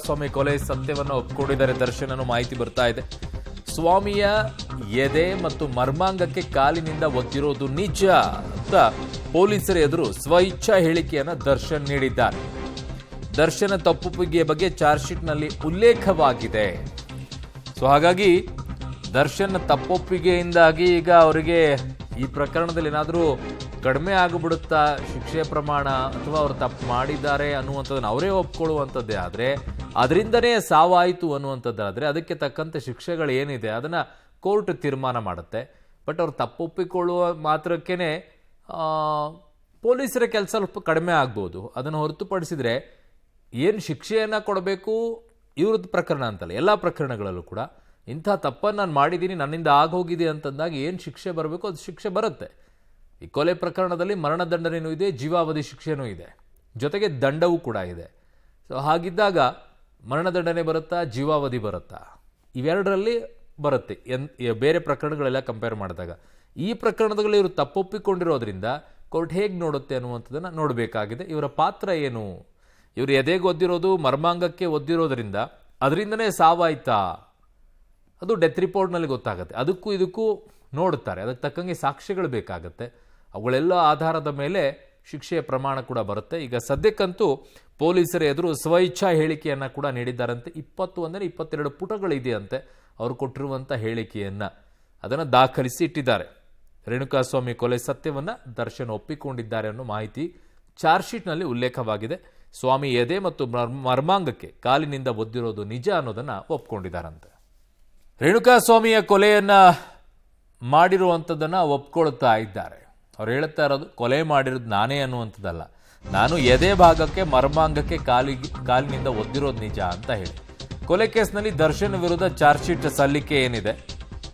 ಸ್ವಾಮಿ ಕೊಲೆ ಸತ್ಯವನ್ನು ಒಪ್ಪಿಕೊಂಡಿದ್ದಾರೆ ದರ್ಶನ್ ಅನ್ನೋ ಮಾಹಿತಿ ಬರ್ತಾ ಇದೆ. ಸ್ವಾಮಿಯ ಎದೆ ಮತ್ತು ಮರ್ಮಾಂಗಕ್ಕೆ ಕಾಲಿನಿಂದ ಒದ್ದಿರೋದು ನಿಜ ಅಂತ ಪೊಲೀಸರ ಎದುರು ಸ್ವಇಚ್ಛಾ ಹೇಳಿಕೆಯನ್ನು ದರ್ಶನ್ ನೀಡಿದ್ದಾರೆ. ದರ್ಶನ ತಪ್ಪೊಪ್ಪಿಗೆಯ ಬಗ್ಗೆ ಚಾರ್ಜ್ ಶೀಟ್ನಲ್ಲಿ ಉಲ್ಲೇಖವಾಗಿದೆ. ಸೊ ಹಾಗಾಗಿ ದರ್ಶನ್ ತಪ್ಪೊಪ್ಪಿಗೆಯಿಂದಾಗಿ ಈಗ ಅವರಿಗೆ ಈ ಪ್ರಕರಣದಲ್ಲಿ ಏನಾದರೂ ಕಡಿಮೆ ಆಗಿಬಿಡುತ್ತಾ ಶಿಕ್ಷೆ ಪ್ರಮಾಣ, ಅಥವಾ ಅವರು ತಪ್ಪು ಮಾಡಿದ್ದಾರೆ ಅನ್ನುವಂಥದ್ದನ್ನು ಅವರೇ ಒಪ್ಕೊಳ್ಳುವಂಥದ್ದೇ ಆದರೆ, ಅದರಿಂದನೇ ಸಾವಾಯಿತು ಅನ್ನುವಂಥದ್ದಾದರೆ ಅದಕ್ಕೆ ತಕ್ಕಂತೆ ಶಿಕ್ಷೆಗಳು ಏನಿದೆ ಅದನ್ನು ಕೋರ್ಟ್ ತೀರ್ಮಾನ ಮಾಡುತ್ತೆ. ಬಟ್ ಅವ್ರು ತಪ್ಪೊಪ್ಪಿಕೊಳ್ಳುವ ಮಾತ್ರಕ್ಕೇ ಪೊಲೀಸರ ಕೆಲಸ ಸ್ವಲ್ಪ ಕಡಿಮೆ ಆಗ್ಬೋದು. ಅದನ್ನು ಹೊರತುಪಡಿಸಿದರೆ ಏನು ಶಿಕ್ಷೆಯನ್ನು ಕೊಡಬೇಕು ಇವ್ರದ್ದು ಪ್ರಕರಣ ಅಂತಲ್ಲ, ಎಲ್ಲ ಪ್ರಕರಣಗಳಲ್ಲೂ ಕೂಡ ಇಂಥ ತಪ್ಪನ್ನು ನಾನು ಮಾಡಿದ್ದೀನಿ, ನನ್ನಿಂದ ಆಗೋಗಿದೆ ಅಂತಂದಾಗ ಏನು ಶಿಕ್ಷೆ ಬರಬೇಕು ಅದು ಶಿಕ್ಷೆ ಬರುತ್ತೆ. ಈ ಕೊಲೆ ಪ್ರಕರಣದಲ್ಲಿ ಮರಣದಂಡನೆಯೂ ಇದೆ, ಜೀವಾವಧಿ ಶಿಕ್ಷೆನೂ ಇದೆ, ಜೊತೆಗೆ ದಂಡವೂ ಕೂಡ ಇದೆ. ಸೊ ಹಾಗಿದ್ದಾಗ ಮರಣದಂಡನೆ ಬರುತ್ತಾ, ಜೀವಾವಧಿ ಬರುತ್ತಾ, ಇವೆರಡರಲ್ಲಿ ಬರುತ್ತೆ ಬೇರೆ ಪ್ರಕರಣಗಳೆಲ್ಲ ಕಂಪೇರ್ ಮಾಡಿದಾಗ. ಈ ಪ್ರಕರಣದಲ್ಲಿ ಇವರು ತಪ್ಪೊಪ್ಪಿಕೊಂಡಿರೋದ್ರಿಂದ ಕೋರ್ಟ್ ಹೇಗೆ ನೋಡುತ್ತೆ ಅನ್ನುವಂಥದ್ದನ್ನು ನೋಡಬೇಕಾಗಿದೆ. ಇವರ ಪಾತ್ರ ಏನು, ಇವರು ಎದೆಗೆ ಒದ್ದಿರೋದು ಮರ್ಮಾಂಗಕ್ಕೆ ಒದ್ದಿರೋದ್ರಿಂದ ಅದರಿಂದನೇ ಸಾವಾಯ್ತಾ, ಅದು ಡೆತ್ ರಿಪೋರ್ಟ್ನಲ್ಲಿ ಗೊತ್ತಾಗುತ್ತೆ. ಅದಕ್ಕೂ ಇದಕ್ಕೂ ನೋಡುತ್ತಾರೆ, ಅದಕ್ಕೆ ತಕ್ಕಂಗೆ ಸಾಕ್ಷ್ಯಗಳು ಬೇಕಾಗುತ್ತೆ. ಅವುಗಳೆಲ್ಲ ಆಧಾರದ ಮೇಲೆ ಶಿಕ್ಷೆಯ ಪ್ರಮಾಣ ಕೂಡ ಬರುತ್ತೆ. ಈಗ ಸದ್ಯಕ್ಕಂತೂ ಪೊಲೀಸರ ಎದುರು ಸ್ವಇಚ್ಛಾ ಹೇಳಿಕೆಯನ್ನು ಕೂಡ ನೀಡಿದ್ದಾರಂತೆ. 22 ಪುಟಗಳಿದೆಯಂತೆ ಅವರು ಕೊಟ್ಟಿರುವಂಥ ಹೇಳಿಕೆಯನ್ನು, ಅದನ್ನು ದಾಖಲಿಸಿ ಇಟ್ಟಿದ್ದಾರೆ. ರೇಣುಕಾಸ್ವಾಮಿ ಕೊಲೆ ಸತ್ಯವನ್ನು ದರ್ಶನ್ ಒಪ್ಪಿಕೊಂಡಿದ್ದಾರೆ ಅನ್ನೋ ಮಾಹಿತಿ ಚಾರ್ಜ್ ಶೀಟ್ನಲ್ಲಿ ಉಲ್ಲೇಖವಾಗಿದೆ. ಸ್ವಾಮಿ ಎದೆ ಮತ್ತು ಮರ್ಮಾಂಗಕ್ಕೆ ಕಾಲಿನಿಂದ ಒದ್ದಿರೋದು ನಿಜ ಅನ್ನೋದನ್ನು ಒಪ್ಕೊಂಡಿದ್ದಾರಂತೆ. ರೇಣುಕಾಸ್ವಾಮಿಯ ಕೊಲೆಯನ್ನು ಮಾಡಿರುವಂಥದ್ದನ್ನು ಒಪ್ಕೊಳ್ತಾ ಇದ್ದಾರೆ. ಅವ್ರು ಹೇಳ್ತಾ ಇರೋದು ಕೊಲೆ ಮಾಡಿರೋದು ನಾನೇ ಅನ್ನುವಂಥದ್ದಲ್ಲ, ನಾನು ಎದೆ ಭಾಗಕ್ಕೆ ಮರ್ಮಾಂಗಕ್ಕೆ ಕಾಲಿನಿಂದ ಒದ್ದಿರೋದು ನಿಜ ಅಂತ ಹೇಳಿ. ಕೊಲೆ ಕೇಸ್ನಲ್ಲಿ ದರ್ಶನ್ ವಿರುದ್ಧ ಚಾರ್ಜ್ ಶೀಟ್ ಸಲ್ಲಿಕೆ ಏನಿದೆ